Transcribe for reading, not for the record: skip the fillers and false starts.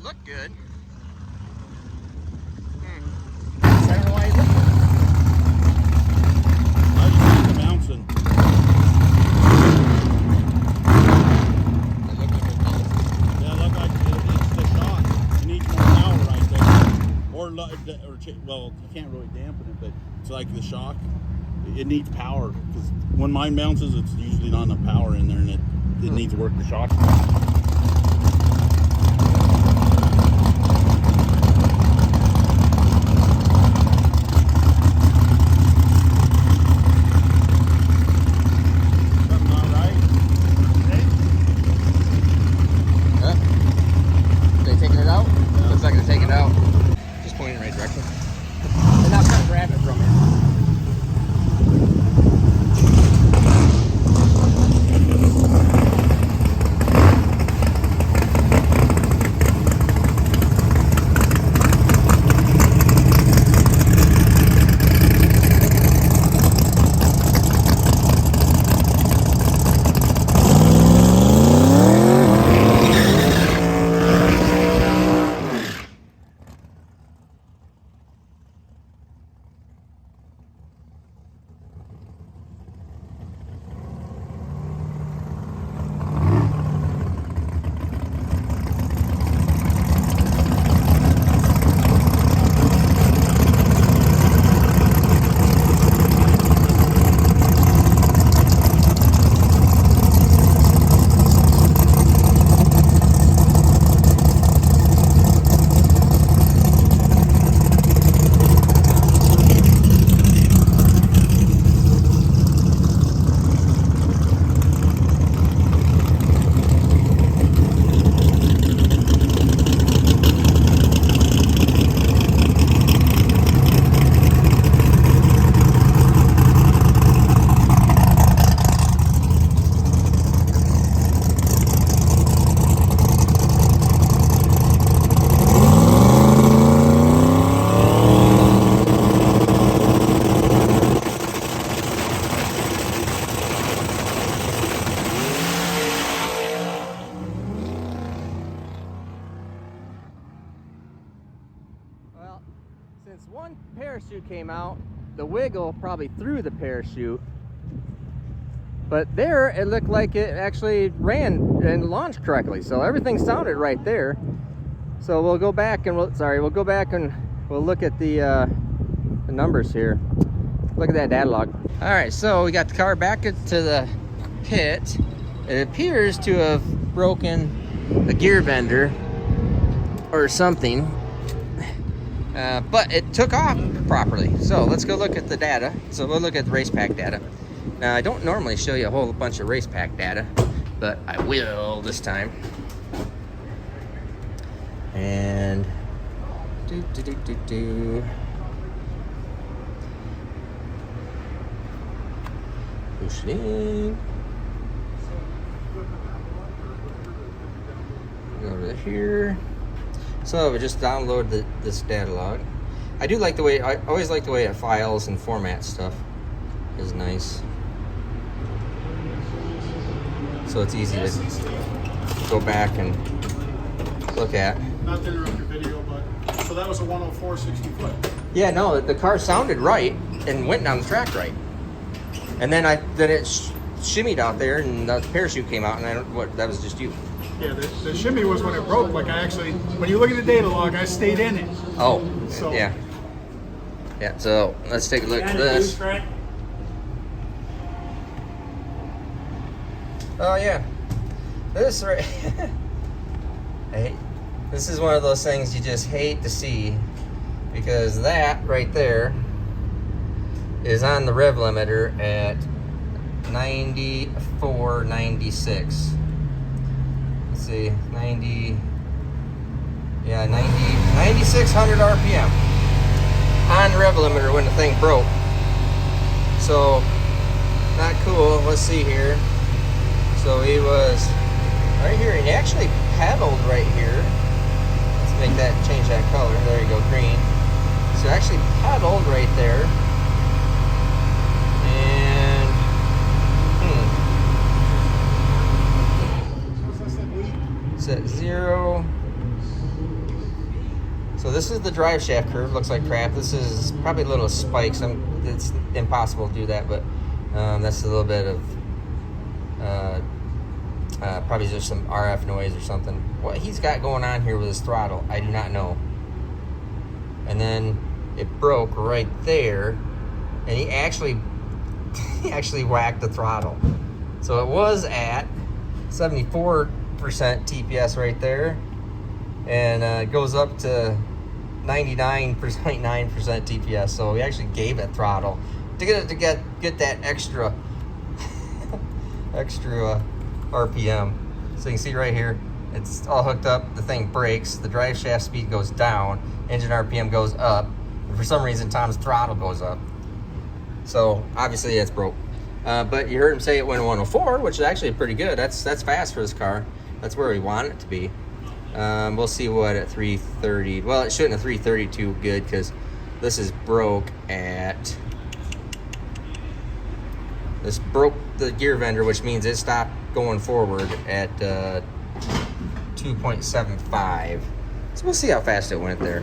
looked good. I don't know why The bouncing. It looked like it bounced. Yeah, look like it's the shock. It needs more power right there. Well, you can't really dampen it, but it's like the shock. It needs power because when mine bounces, it's usually not enough power in there, and it needs work. The shock. And now try to grab it from here. Well, since one parachute came out, the wiggle probably threw the parachute. But there, it looked like it actually ran and launched correctly. So everything sounded right there. So we'll go back and we'll go back and we'll look at the numbers here. Look at that data log. All right, so we got the car back into the pit. It appears to have broken a gear vendor or something. But it took off properly. So let's go look at the data. So we'll look at the race pack data. Now, I don't normally show you a whole bunch of race pack data, but I will this time. And push it in. Go to here. So we just download this data log. I always like the way it files and formats stuff. Is nice. So it's easy to go back and look at. Not to interrupt your video, but so that was a 104 60 foot. Yeah, no, the car sounded right and went down the track right. And then it shimmied out there and the parachute came out, and that was just you. Yeah, the shimmy was when it broke. Like when you look at the data log, I stayed in it. Oh, so. Yeah. Yeah, so let's take a look at this. Oh yeah, this right. This is one of those things you just hate to see, because that right there is on the rev limiter at 94, 96. Let's see, 90. Yeah, 9600 RPM on the rev limiter when the thing broke. So not cool. Let's see here. So he was right here, and he actually pedaled right here. Let's change that color. There you go, green. So actually pedaled right there. And set 0. So this is the drive shaft curve. Looks like crap. This is probably a little spikes. It's impossible to do that, but that's a little bit of probably just some RF noise or something. What he's got going on here with his throttle, I do not know. And then it broke right there, and he actually whacked the throttle. So it was at 74% TPS right there, and it goes up to 99.9% TPS. So we actually gave it throttle to get that extra RPM. So you can see right here, it's all hooked up. The thing breaks. The drive shaft speed goes down. Engine RPM goes up. And for some reason, Tom's throttle goes up. So obviously it's broke. But you heard him say it went 104, which is actually pretty good. That's fast for this car. That's where we want it to be. We'll see what at 330. Well, it shouldn't at 332 good because this is broke at. This broke the gear vendor, which means it stopped going forward at 2.75. So we'll see how fast it went there.